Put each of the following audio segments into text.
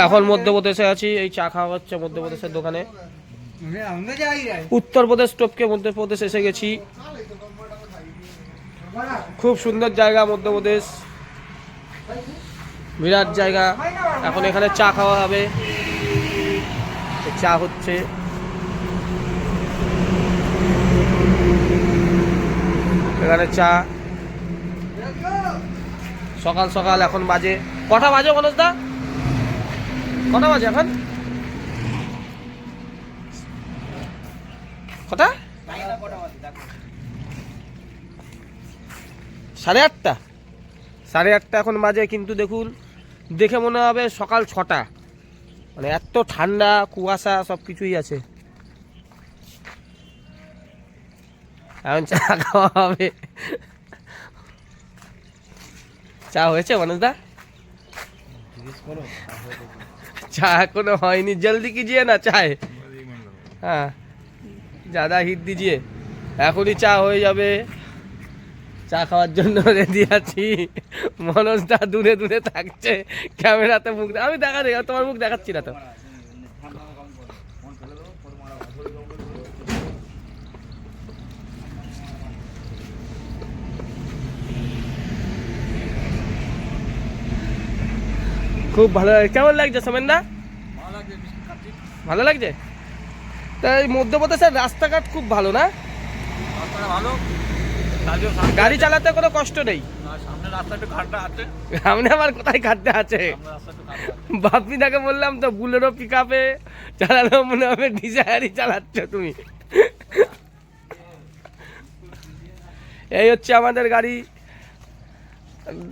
এখন মধ্যপ্রদেশে আছি, এই চা খাওয়া হচ্ছে মধ্যপ্রদেশের দোকানে। উত্তরপ্রদেশ টপকে মধ্যপ্রদেশ এসে গেছি। খুব সুন্দর জায়গা মধ্যপ্রদেশ, বিরাট জায়গা। এখন এখানে চা খাওয়া হবে, চা হচ্ছে। এখানে চা সকাল সকাল। এখন বাজে কটা বাজে মনোজ দা? কটা বাজে এখন? কটা? 8:30। 8:30 এখন বাজে, কিন্তু দেখুন দেখে মনে হবে সকাল 6টা। মানে এত ঠান্ডা, কুয়াশা সব কিছুই আছে। এখন চা খাওয়া হবে। চা হয়েছে মানুষ দা? চা এখনো হয়নি, জলদি কিজিয়ে না চায়। হ্যাঁ, ज़्यादा হিট দিজিয়ে, এখনই চা হয়ে যাবে। চা খাওয়ার জন্য রেডি আছি। মনোজ দা দূরে দূরে থাকছে, ক্যামেরাতে মুখ আমি দেখা দেখ, তোমার মুখ দেখাচ্ছি না তো। খুব ভালো লাগে। কেমন লাগছে সোমেন দা? ভালো লাগছে। তাই মধ্যপ্রদেশের রাস্তাঘাট খুব ভালো না? গাড়ি চালাতে কোনো কষ্ট নেই। সামনে আবার কোথায় খাড্ডা আছে? বাপিদাকে বললাম তো বুলেরো পিক আপে চালানো মনে হবে ডিজায়ারই চালাচ্ছ তুমি। এই হচ্ছে আমাদের গাড়ি,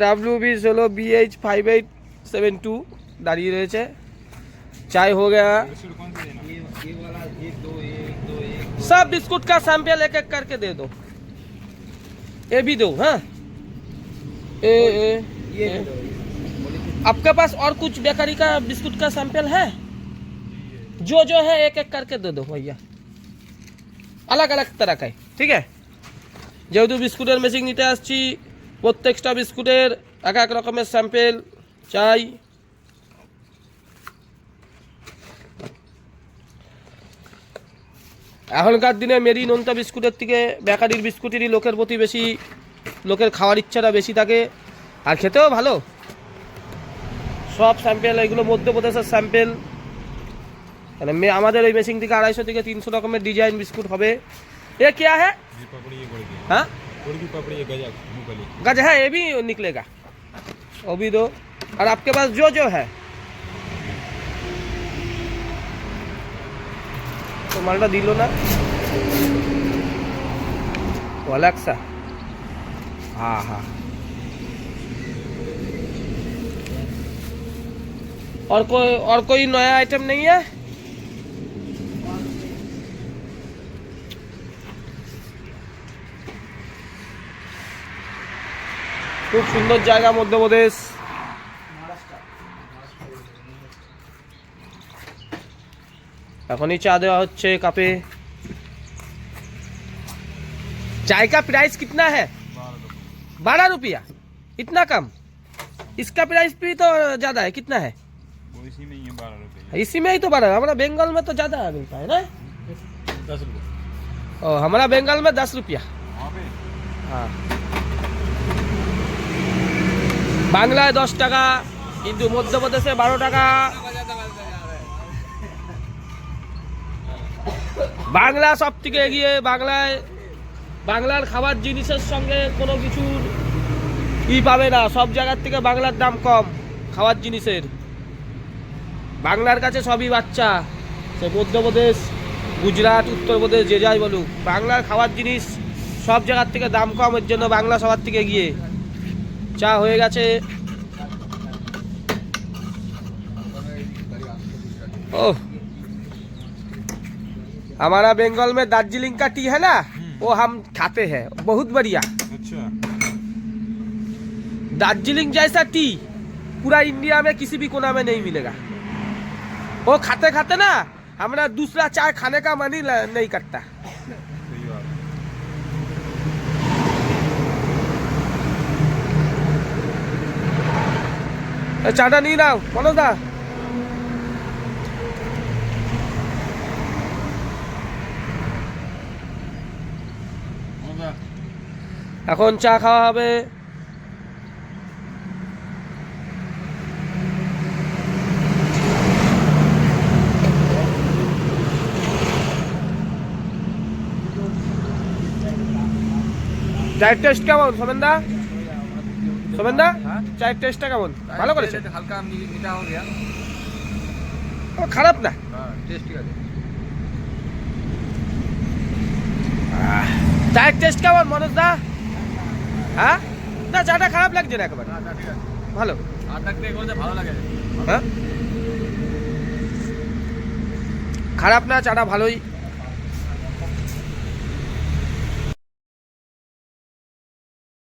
WB16BH5872 দাঁড়িয়ে রয়েছে। चाय हो गया। सब बिस्कुट का सैंपल एक एक करके दे दो। ये भी दो। हाँ, ये आपके पास और कुछ बेकरी का बिस्कुट का सैंपल है? जो जो है एक एक करके दे दो भैया, अलग अलग तरह का। ठीक है, যেহেতু বিস্কুটের মেশিন নিতে আসছি, প্রত্যেকটা বিস্কুটের এক এক রকমের স্যাম্পেল চাই। এখনকার দিনে মেরি নোনতা বিস্কুটের থেকে বেকারির বিস্কুটেরই লোকের প্রতি বেশি, লোকের খাওয়ার ইচ্ছাটা বেশি থাকে, আর খেতেও ভালো। সব স্যাম্পেল এগুলো মধ্যপ্রদেশের স্যাম্পেল। মানে আমাদের ওই মেশিন থেকে 250 থেকে 300 রকমের ডিজাইন বিস্কুট হবে। ये क्या है? हाँ, गज है, ये भी निकलेगा, वो भी दो। और आपके पास जो जो है तो मालटा दिलो ना वो अलग सा। हाँ हाँ, और कोई नया आइटम नहीं है? খুব সুন্দর জায়গা মধ্যপ্রদেশ। এখনই চা দেওয়া হচ্ছে কাপে। चाय का प्राइस कितना है? 12 रुपया। इतना कम? इसका प्राइस भी तो ज्यादा है। कितना है? इसी में ही 12 रुपये। इसी में ही तो 12। हमारा बंगाल में तो ज्यादा मिलता है ना? 10 रुपये। ओ, हमारा बंगाल में 10 रुपया। हाँ, বাংলায় 10 টাকা, কিন্তু মধ্যপ্রদেশে 12 টাকা। বাংলা সব থেকে এগিয়ে। বাংলার খাবার জিনিসের সঙ্গে কোনো কিছুর পাবে না। সব জায়গার থেকে বাংলার দাম কম খাবার জিনিসের। বাংলার কাছে সবই বাচ্চা। সে মধ্যপ্রদেশ, গুজরাট, উত্তরপ্রদেশ যে যাই বলুক, বাংলার খাবার জিনিস সব জায়গার থেকে দাম কম, এর জন্য বাংলা সবার থেকে এগিয়ে। চা হয়ে গেছে। ओह, हमारा बंगाल में दार्जिलिंग का टी है ना, वो हम खाते हैं, बहुत बढ़िया। अच्छा, दार्जिलिंग जैसा टी पूरा इंडिया में किसी भी कोना में नहीं मिलेगा। वो खाते खाते ना हमारा दूसरा चाय खाने का मन ही नहीं करता। सही बात। চাটা নিয়ে নাও মনোদা। এখন চা খাওয়া হবে। চায়ের টেস্ট কেমন সোমেনদা? সোমেনদা চায়ের টেস্টটা কেমন? ভালো করেছে? हल्का मीठा हो गया। ও খারাপ না। हाँ टेस्ट ठीक है। চায়ের টেস্ট কেমন মনোজ দা? হ্যাঁ না চাটা খারাপ লাগছে না একেবারে, हाँ ठीक है। ভালো। आटा के করতে ভালো লাগে। হ্যাঁ খারাপ না, চাটা ভালোই।